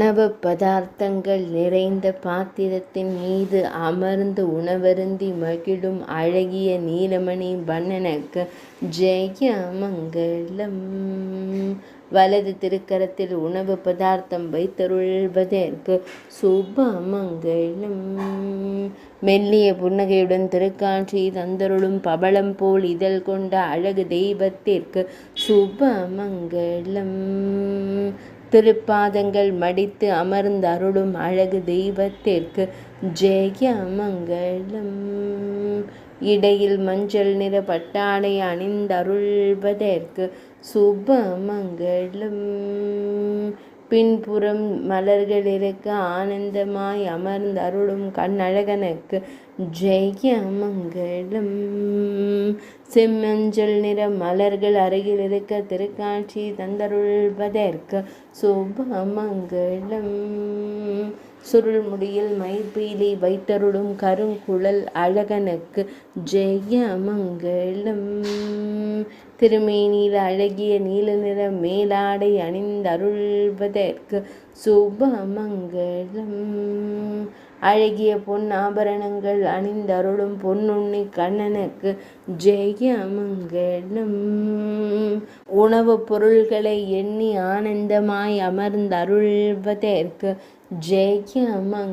உணவு பதார்த்தங்கள் நிறைந்த பாத்திரத்தின் மீது அமர்ந்து உணவருந்தி மகிழும் அழகிய நீலமணி வண்ணனுக்கு ஜெயமங்கலம். வலது திருக்கரத்தில் உணவு பதார்த்தம் வைத்தருள்வதற்கு சுபமங்கலம். மெல்லிய புன்னகையுடன் திருக்காட்சி தந்தருளும் பவளம் போல் இதழ் கொண்ட அழகு தெய்வத்திற்கு சுபமங்கலம். திருப்பாதங்கள் மடித்து அமர்ந்து அருளும் அழகு தெய்வத்திற்கு ஜெயமங்கலம். இடையில் மஞ்சள் நிற பட்டாடை அணிந்தருள்வதற்கு சுபமங்கலம். பின்புறம் மலர்கள் இருக்க ஆனந்தமாய் அமர்ந்து அருளும் கண்ணழகனுக்கு ஜெயமங்கலம். செம்மஞ்சள் நிற மலர்கள் அருகில் இருக்க திருக்காட்சி தந்தருள்வதற்கு சுபமங்கலம். சுருள் முடியில் மைப்பீலி வைத்தருளும் கருங்குழல் அழகனுக்கு ஜெயமங்கலம். திருமேனியில் அழகிய நீல நிற மேலாடை அணிந்தருள்வதற்கு சுபமங்கலம். அழகிய பொன் ஆபரணங்கள் அணிந்தருளும் பொன்னுண்ணி கண்ணனுக்கு ஜெயமங்கலம். உணவுப் பொருள்களை எண்ணி ஆனந்தமாய் அமர்ந்தருள்வதற்கு ஜெயமங்கலம்.